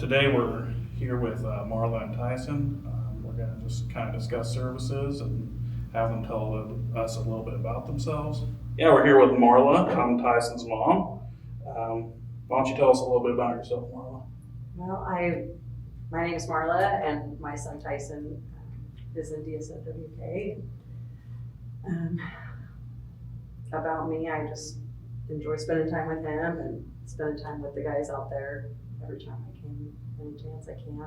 Today we're here with Marla and Tyson. We're going to just kind of discuss services and have them tell us a little bit about themselves. Yeah, we're here with Marla. I'm Tyson's mom. Why don't you tell us a little bit about yourself, Marla? Well, my name is Marla, and my son Tyson is in DSNWK. About me, I just enjoy spending time with him and spending time with the guys out there every time I can, any chance I can.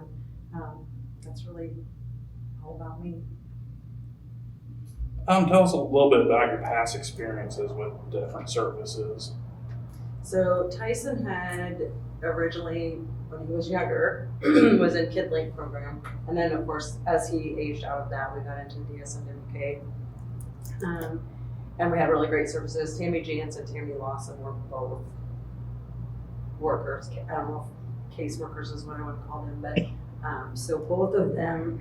That's really all about me. Tell us a little bit about your past experiences with different services. So Tyson had originally, when he was younger, was in Kid Link program. And then of course, as he aged out of that, we got into DSNWK. And we had really great services. Tammy Jantz and Tammy Lawson were both workers. I don't know if caseworkers is what I would call them, but so both of them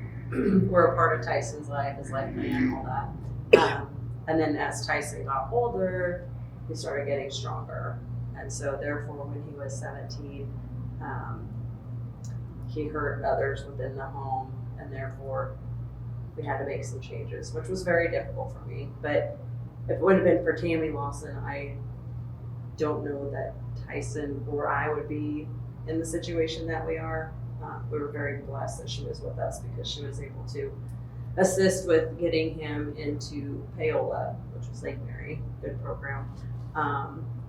were a part of Tyson's life, his life plan, all that. And then as Tyson got older, he started getting stronger. And so therefore, when he was 17, he hurt others within the home, and therefore we had to make some changes, which was very difficult for me. But if it would have been for Tammy Lawson, I don't know that Tyson or I would be in the situation that we are. We were very blessed that she was with us because she was able to assist with getting him into Paola, which was Lake Mary, good program.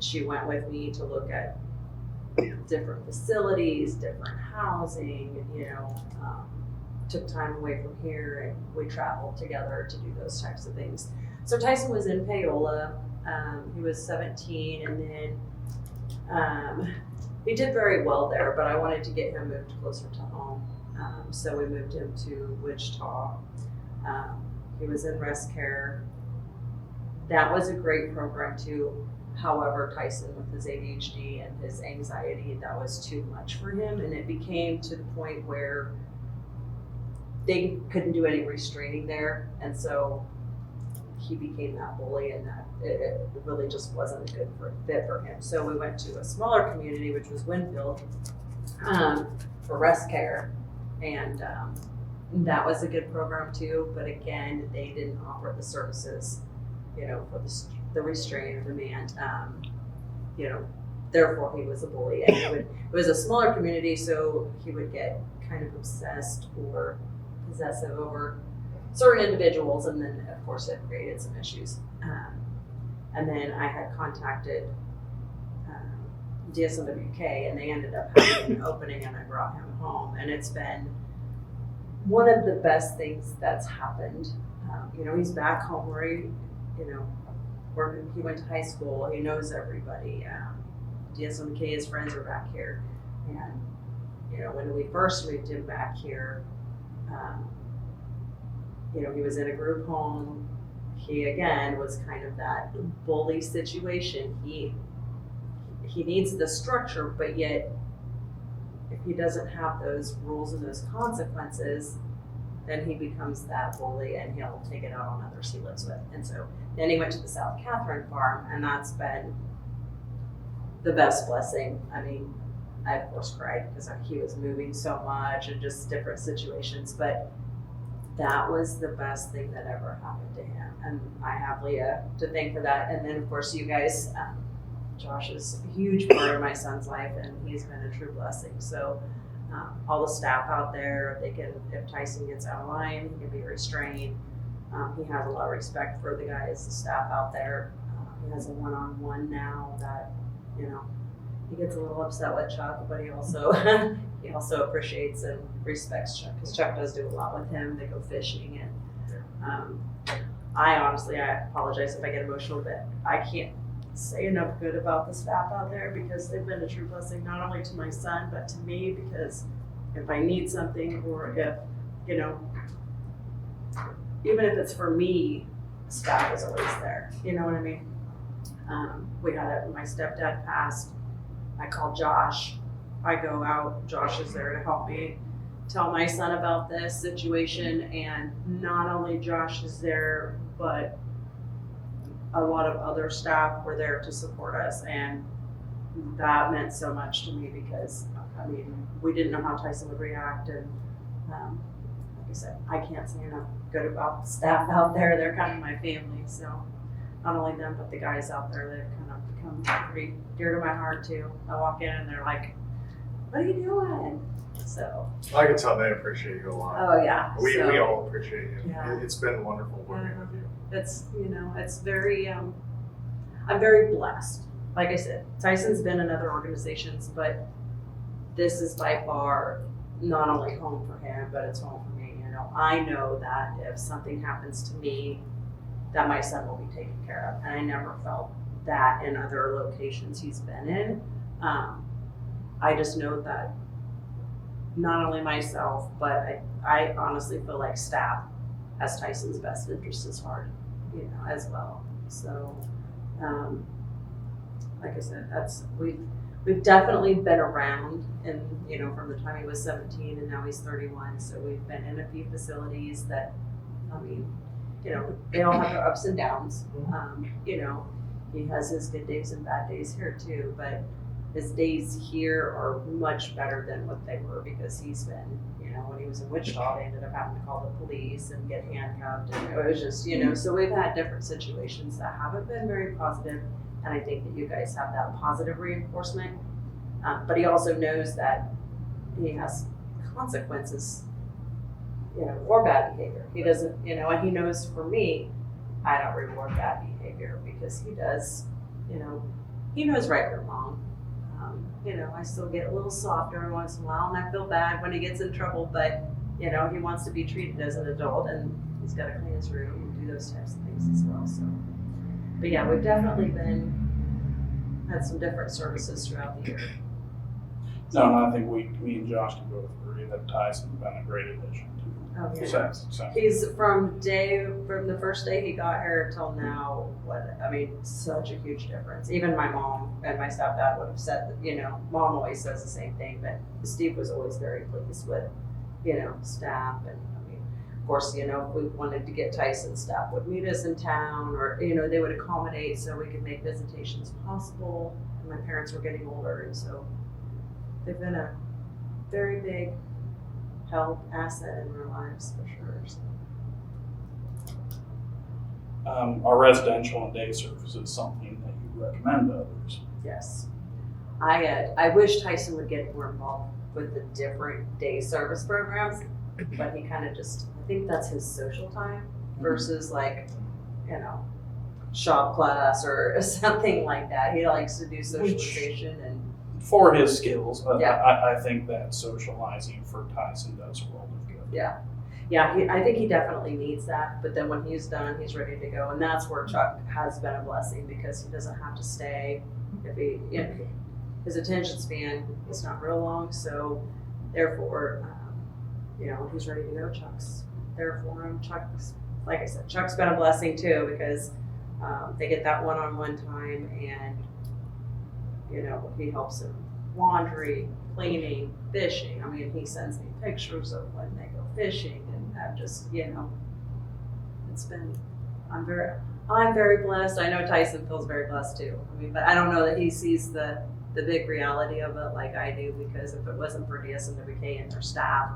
She went with me to look at different facilities, different housing, took time away from here, and we traveled together to do those types of things. So Tyson was in Paola. He was 17, and then he did very well there, but I wanted to get him moved closer to home. So we moved him to Wichita. He was in rest care. That was a great program too. However, Tyson, with his ADHD and his anxiety, that was too much for him, and it became to the point where they couldn't do any restraining there, and so he became that bully, and that it really just wasn't a good fit for him. So we went to a smaller community, which was Winfield, for rest care, and that was a good program too. But again, they didn't offer the services, for the restraint or demand. Therefore he was a bully, and it was a smaller community, so he would get kind of obsessed or possessive over certain individuals, and then of course it created some issues. And then I had contacted DSNWK, and they ended up having an opening, and I brought him home, and it's been one of the best things that's happened. He's back home where he went to high school. He knows everybody. DSNWK, his friends are back here, and when we first moved him back here, he was in a group home. He again was kind of that bully situation. He needs the structure, but yet if he doesn't have those rules and those consequences, then he becomes that bully, and he'll take it out on others he lives with. And so then he went to the South Catherine farm, and that's been the best blessing. I mean, I of course cried because he was moving so much and just different situations, but that was the best thing that ever happened to him. And I have Leah to thank for that. And then of course you guys, Josh is a huge part of my son's life, and he's been a true blessing. So all the staff out there, if Tyson gets out of line, he can be restrained. He has a lot of respect for the guys, the staff out there. He has a one-on-one now that, he gets a little upset with Chuck, but he also appreciates and respects Chuck, because Chuck does do a lot with him. They go fishing, and I apologize if I get emotional, but I can't say enough good about the staff out there, because they've been a true blessing, not only to my son, but to me, because if I need something, or if, even if it's for me, staff is always there. You know what I mean? My stepdad passed. I called Josh. I go out, Josh is there to help me tell my son about this situation, and not only Josh is there, but a lot of other staff were there to support us, and that meant so much to me, because I mean, we didn't know how Tyson would react, and like I said, I can't say enough good about the staff out there. They're kind of my family, so not only them, but the guys out there, they've kind of become pretty dear to my heart too. I walk in and they're like, "What are you doing?" So I can tell they appreciate you a lot. oh yeah, We so, all appreciate you. Yeah. It's been wonderful working Yeah. with you. it's, you know, it's very, I'm very blessed. Like I said, Tyson's been in other organizations, but this is by far not only home for him, but it's home for me. You know, I know that if something happens to me, that my son will be taken care of. And I never felt that in other locations he's been in. I just know that not only myself, but I honestly feel like staff has Tyson's best interest at heart, you know, as well. So, like I said, we've definitely been around, and you know, from the time he was 17 and now he's 31. So we've been in a few facilities that, I mean, you know, they all have their ups and downs. You know, he has his good days and bad days here too, but his days here are much better than what they were because he's been, you know, when he was in Wichita, they ended up having to call the police and get handcuffed, and it was just, you know, so we've had different situations that haven't been very positive, and I think that you guys have that positive reinforcement. But he also knows that he has consequences, you know, for bad behavior. He doesn't, you know, and he knows for me, I don't reward bad behavior because he does, you know, he knows right from wrong. You know, I still get a little soft every once in a while, and I feel bad when he gets in trouble, but, you know, he wants to be treated as an adult, and he's got to clean his room and do those types of things as well. So, but yeah, we've definitely had some different services throughout the year. No, and I think me and Josh can both agree that Tyson's been a great addition Oh, to yeah. Saxon. He's from the first day he got here till now, such a huge difference. Even my mom and my stepdad would have said that, you know, mom always says the same thing, but Steve was always very pleased with, you know, staff. And I mean, of course, you know, if we wanted to get Tyson, staff would meet us in town, or, you know, they would accommodate so we could make visitations possible. And my parents were getting older, and so they've been a very big help, asset in our lives for sure. So. Our residential and day service is something that you recommend to others. Yes. I wish Tyson would get more involved with the different day service programs, but he kind of just, I think that's his social time versus like, you know, shop class or something like that. He likes to do socialization and for his skills, Yeah. I think that socializing for Tyson does a world of good. yeah. I think he definitely needs that. But then when he's done, he's ready to go, and that's where Chuck has been a blessing because he doesn't have to stay. If he, you know, his attention span is not real long, so therefore, you know, when he's ready to go, Chuck's there for him. Chuck's, like I said, Chuck's been a blessing too because they get that one-on-one time, and you know, he helps him laundry, cleaning, fishing. I mean, he sends me pictures of when they go fishing, and I've just, you know, it's been, I'm very blessed. I know Tyson feels very blessed too. I mean, but I don't know that he sees the big reality of it like I do, because if it wasn't for DSNWK and their staff,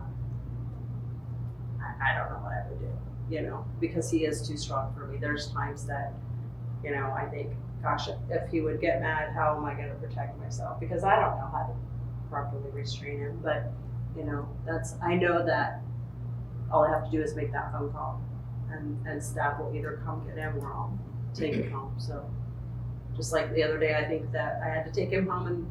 I don't know what I would do, you know, because he is too strong for me. There's times that, you know, I think, gosh, if he would get mad, how am I going to protect myself? Because I don't know how to properly restrain him. But, you know, I know that all I have to do is make that phone call, and staff will either come get him or I'll take him home. So just like the other day, I think that I had to take him home, and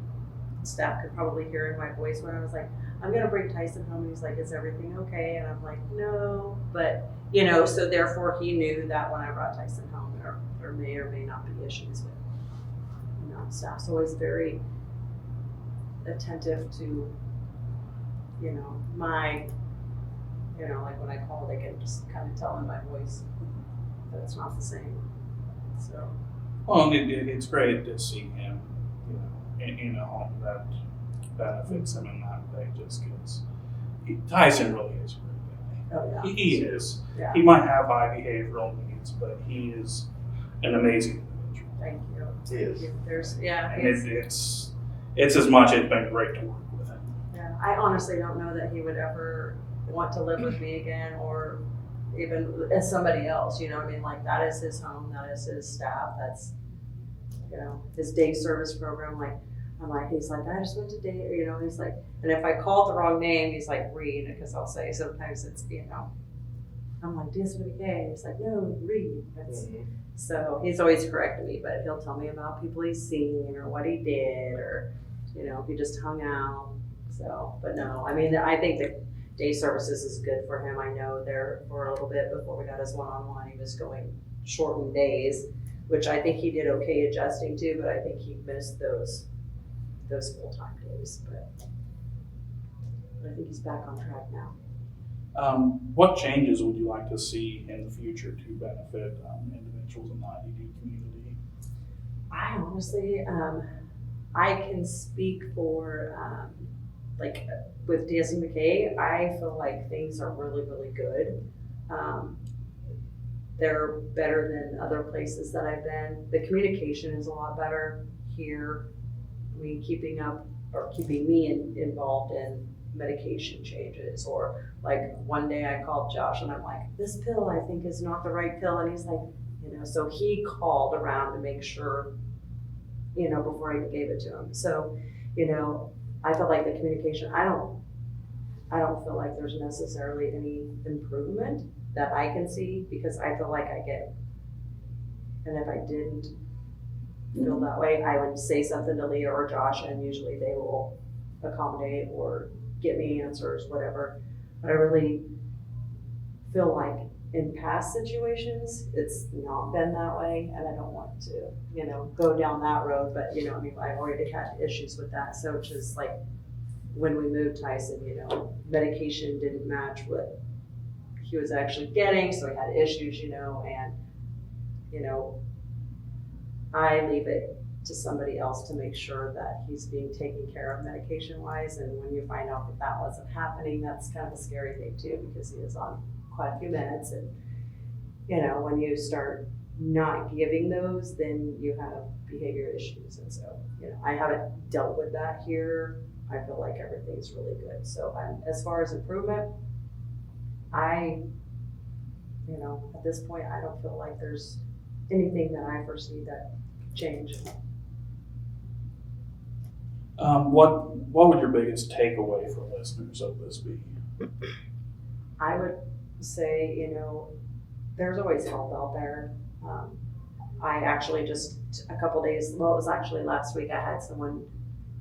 staff could probably hear in my voice when I was like, I'm going to bring Tyson home. And he's like, is everything okay? And I'm like, no. But, you know, so therefore he knew that when I brought Tyson home, there may or may not be issues with, you know, staff's always very attentive to, you know, you know, like when I call, they can just kind of tell in my voice that it's not the same. So. Well, it's great to see him, you know, in a home that benefits him in that way, just because Tyson really is a great guy. Oh, yeah. He is. Yeah. He might have high behavioral needs, but he is an amazing individual. Thank you. He is. There's, yeah. And it's as much, it's been great to work with him. I honestly don't know that he would ever want to live with me again, or even as somebody else, you know, I mean, like, that is his home, that is his staff, that's, you know, his day service program, like, I'm like, he's like, I just went to day, you know, he's like, and if I call the wrong name, he's like, Reed, because I'll say, sometimes it's, you know, I'm like, DSNWK, he's like, no, Reed, that's, so he's always correcting me, but he'll tell me about people he's seen, or what he did, or, you know, he just hung out, so, but no, I mean, I think that day services is good for him. I know there for a little bit before we got his one-on-one, he was going shortened days, which I think he did okay adjusting to, but I think he missed those full-time days. But I think he's back on track now. What changes would you like to see in the future to benefit individuals in the IDD community? I honestly, I can speak for, like with DSNWK, I feel like things are really, really good. They're better than other places that I've been. The communication is a lot better here. I mean, keeping me involved in medication changes, or like one day I called Josh and I'm like, this pill I think is not the right pill, and he's like, you know, so he called around to make sure, you know, before I gave it to him. So, you know, I felt like the communication, I don't feel like there's necessarily any improvement that I can see, because I feel like I get, and if I didn't feel that way, I would say something to Leah or Josh, and usually they will accommodate or get me answers, whatever. But I really feel like in past situations, it's not been that way, and I don't want to, you know, go down that road. But, you know, I mean, I've already had issues with that. So just like when we moved Tyson, you know, medication didn't match what he was actually getting, so he had issues, you know, and, you know, I leave it to somebody else to make sure that he's being taken care of medication-wise. And when you find out that that wasn't happening, that's kind of a scary thing too, because he was on quite a few meds. And, you know, when you start not giving those, then you have behavior issues. And so, you know, I haven't dealt with that here. I feel like everything's really good. So as far as improvement, you know, at this point, I don't feel like there's anything that I foresee that change. What would your biggest takeaway for listeners of this be? I would say, you know, there's always help out there. I actually just a couple days, well, it was actually last week, I had someone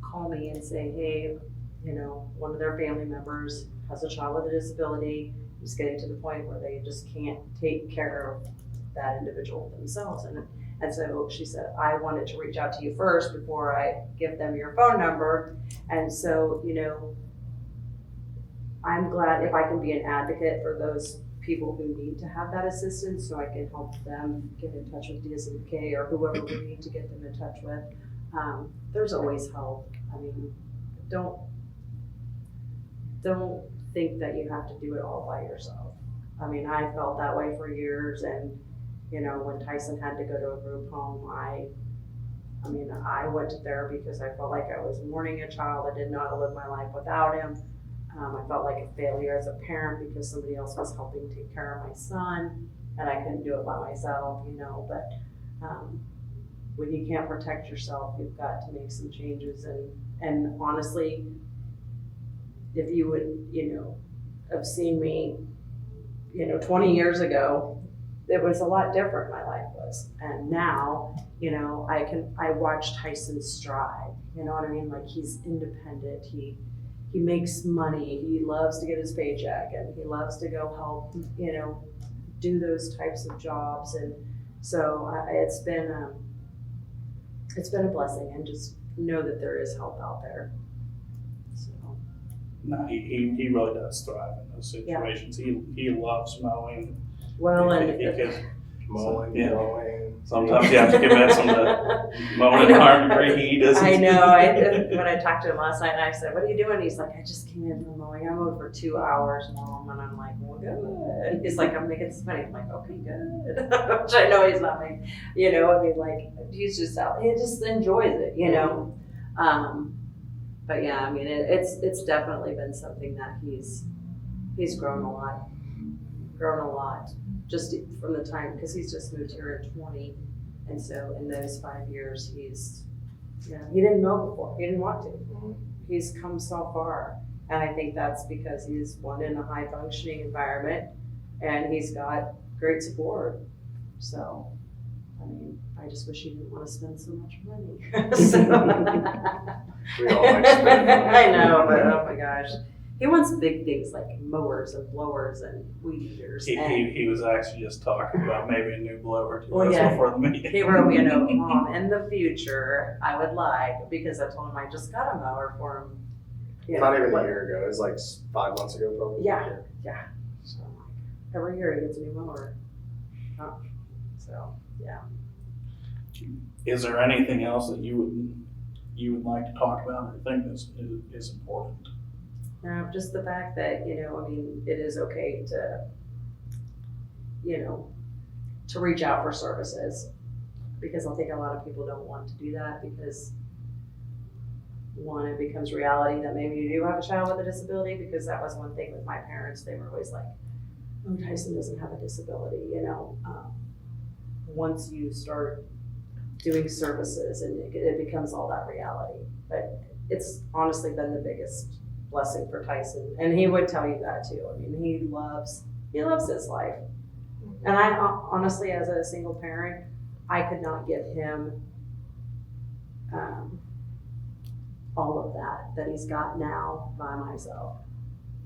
call me and say, hey, you know, one of their family members has a child with a disability, who's getting to the point where they just can't take care of that individual themselves. And so she said, I wanted to reach out to you first before I give them your phone number. And so, you know, I'm glad if I can be an advocate for those people who need to have that assistance, so I can help them get in touch with DSNWK or whoever we need to get them in touch with. There's always help. I mean, don't think that you have to do it all by yourself. I mean, I felt that way for years, and you know, when Tyson had to go to a group home, I went to therapy because I felt like I was mourning a child. I didn't know how to live my life without him. I felt like a failure as a parent because somebody else was helping take care of my son, and I couldn't do it by myself, you know. But when you can't protect yourself, you've got to make some changes. And honestly, if you would, you know, have seen me, you know, 20 years ago, it was a lot different, my life was. And now, you know, I watch Tyson strive, you know what I mean? Like, he's independent, he makes money, he loves to get his paycheck, and he loves to go help, you know, do those types of jobs. And so it's been a blessing, and just know that there is help out there. So. No, he really does thrive in those situations. Yeah. He loves mowing. Well, mowing. Sometimes you have to convince him to mow in harm degree. He doesn't. I know. When I talked to him last night, I said, "What are you doing?" He's like, "I just came in from mowing. I mowed for 2 hours, Mom." And I'm like, "Well, good." He's like, "I'm making some money." I'm like, "Okay, good." Which I know he's not making. You know, I mean, like, he's just out. He just enjoys it. You know. But yeah, I mean, it's definitely been something that he's grown a lot, just from the time, because he's just moved here in 20. And so in those 5 years, he didn't know before, he didn't want to. He's come so far. And I think that's because he's in a high functioning environment and he's got great support. So, I mean, I just wish he didn't want to spend so much money. We all like spending money. I know, but oh my gosh. He wants big things like mowers and blowers and weed eaters. He was actually just talking about maybe a new blower too. Well, yeah. Before the meeting. He wrote me a note, Mom, in the future, I would like, because I told him I just got a mower for him. Not even a year ago. It was like 5 months ago, probably. Yeah. So every year he gets a new mower. So, yeah. Is there anything else that you would like to talk about or think is important? No, just the fact that, I mean, it is okay to, to reach out for services, because I think a lot of people don't want to do that because, one, it becomes reality that maybe you do have a child with a disability, because that was one thing with my parents. They were always like, oh, Tyson doesn't have a disability, once you start doing services and it becomes all that reality. But it's honestly been the biggest blessing for Tyson, and he would tell you that too. I mean, he loves his life, and I honestly, as a single parent, I could not give him all of that he's got now by myself.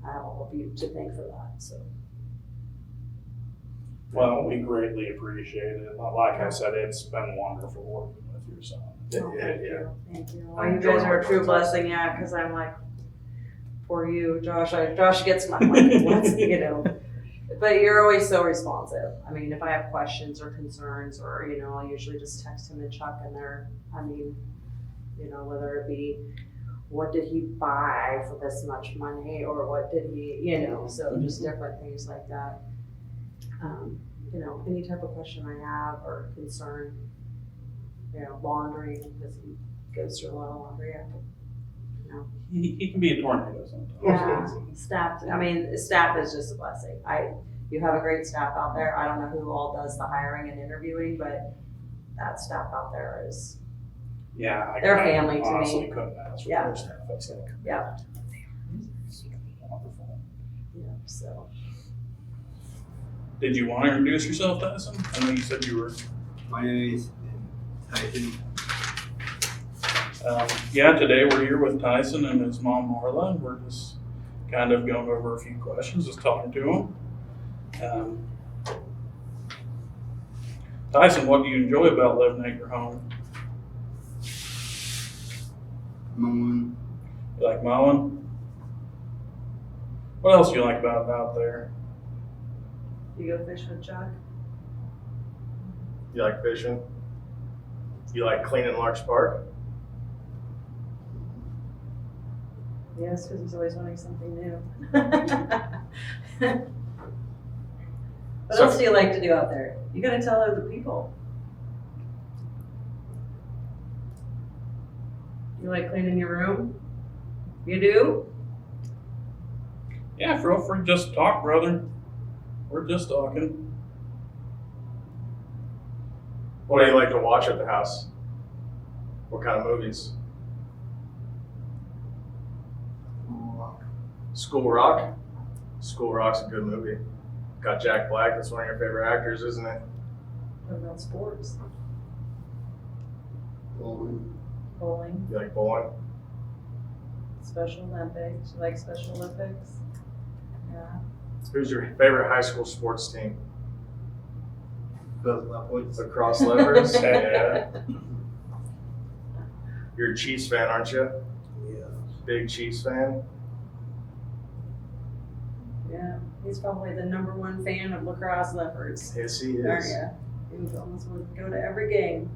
I have all of you to thank for that. So, Well, we greatly appreciate it. Like I said, it's been wonderful working with your son. thank you. Well, I'm you guys are a true enjoying blessing, yeah. Because I'm like, poor you, Josh. Josh gets my like, what's But you're always so responsive. I mean, if I have questions or concerns, or I'll usually just text him and Chuck, and whether it be what did he buy for this much money, or what did he, so just different things like that. Any type of question I have or concern, laundry, because he goes through a lot of laundry. He can be a tornado sometimes. Yeah, staff is just a blessing. You have a great staff out there. I don't know who all does the hiring and interviewing, but that staff out there is, Yeah, they're family to me. Honestly, couldn't ask for Yeah. their staff. That's like wonderful. so. Did you want to introduce yourself, Tyson? I know you said you were. My name is Tyson. Today we're here with Tyson and his mom Marla, and we're just kind of going over a few questions, just talking to him. Tyson, what do you enjoy about living at your home? Mowing. You like mowing? What else do you like about out there? You go fish with Chuck? You like fishing? You like cleaning Larks Park? Yes, because he's always wanting something new. What else do you like to do out there? You gotta tell other people. You like cleaning your room? You do? Yeah, feel free just to talk, brother. We're just talking. What do you like to watch at the house? What kind of movies? School Rock? School Rock's a good movie. Got Jack Black, that's one of your favorite actors, isn't it? What about sports? Bowling. Bowling, You like bowling? Special Olympics. You like Special Olympics? Yeah. Who's your favorite high school sports team? Both my points. Lacrosse Leopards? Yeah. You're a Chiefs fan, aren't you? Yeah. Big Chiefs fan? Yeah. He's probably the #1 fan of Lacrosse Leopards. Yes, he There is. you go. He almost would go to every game.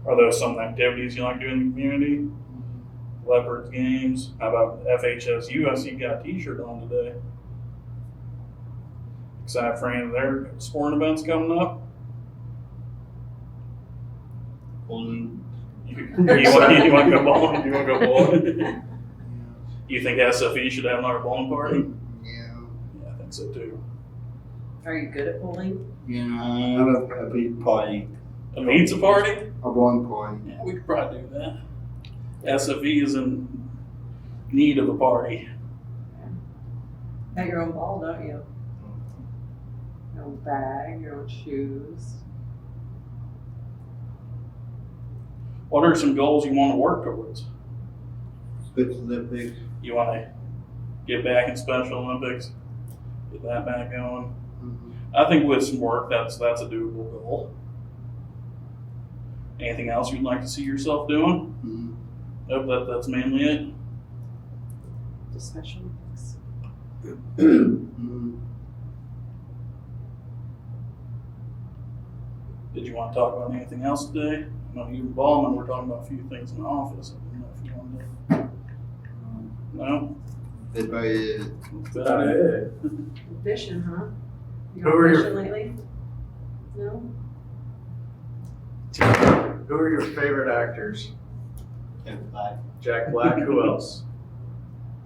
Are those some activities you like doing in the community? Leopards games? How about FHSU? I see you got a t-shirt on today. Excited for any of their sporting events coming up? Bowling. You want to go bowling? You want to go bowling? You think SFE should have another bowling party? Yeah. Yeah, I think so too. Are you good at bowling? Yeah, I have a big party. A pizza party? A bowling party. Yeah, we could probably do that. SFE is in need of a party. Got your own ball, don't you? Your own bag, your own shoes. What are some goals you want to work towards? Special Olympics. You want to get back in Special Olympics? Get that back going? Mm-hmm. I think with some work, that's a doable goal. Anything else you'd like to see yourself doing? Mm-hmm. Nope, that's mainly it. Just Special Olympics. Mm-hmm. Did you want to talk about anything else today? I know you and Ballman were talking about a few things in the office. I don't know if you wanted to. No? That's about it. That's about it. Fishing, huh? You Who gone are your- fishing lately? No? Who are your favorite actors? Jack Black. Jack Black. Who else?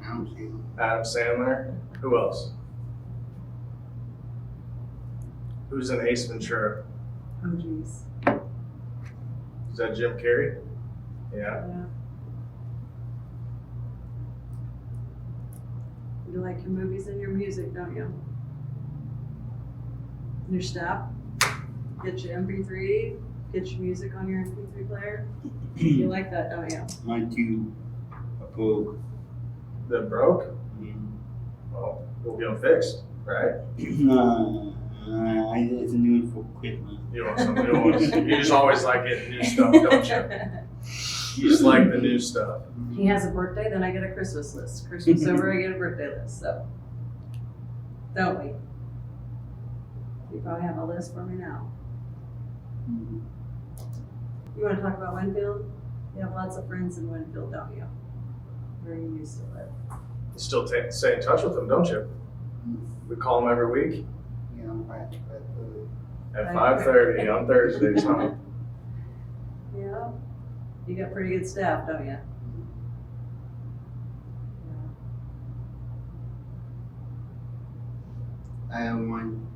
I don't see him. Adam Sandler. Who else? Who's in Ace Ventura? Oh, jeez. Is that Jim Carrey? Yeah. Yeah. You like your movies and your music, don't you? New stuff? Get your MP3, get your music on your MP3 player. You like that, don't you? Mine too. A broke. That broke? Mm-hmm. Well, we'll get them fixed, right? It's a new one for Christmas. You want some new ones? You just always like getting new stuff, don't you? You just like the new stuff. He has a birthday, then I get a Christmas list. Christmas over, I get a birthday list, so. Don't we? You probably have a list for me now. Mm-hmm. You wanna talk about Winfield? You have lots of friends in Winfield, don't you? Where you used to live. You still stay in touch with them, don't you? We call them every week Yeah, right. at 5:30 on Thursdays, huh? Yeah. You got pretty good staff, don't you? I have one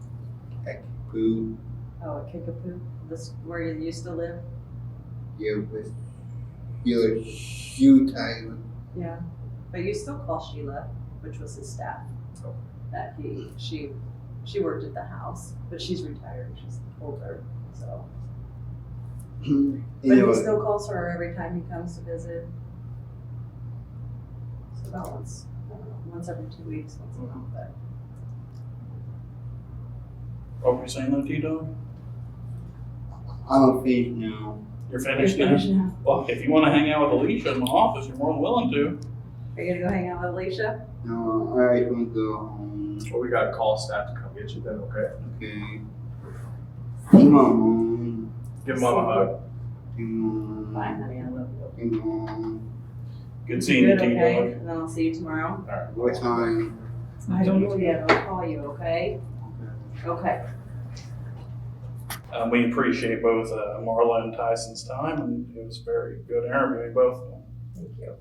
at Pooh. Oh, a Kickapoo? This where you used to live? Yeah, with your shoe tied. Yeah. But you still call Sheila, which was his staff. Oh. That she worked at the house, but she's retired. She's older, so. But he still calls her every time he comes to visit. So about once, I don't know, once every 2 weeks, once a month, but. What were you saying there, T-Dog? I'm a fish now. You're finished now? Well, if you want to hang out with Alicia in my office, you're more than willing to. Are you gonna go hang out with Alicia? No, I just want to go home. Well, we got to call staff to come get you then, okay? Okay. Come on. Give mom a hug. Come Bye, on. honey, I love you. Come on. Good seeing you, Good, okay? T-Dog. And then I'll see you tomorrow. All right. What time? I don't know yet, I'll call you, okay? Okay. We appreciate both Marla and Tyson's time, and it was very good interviewing both of them. Thank you.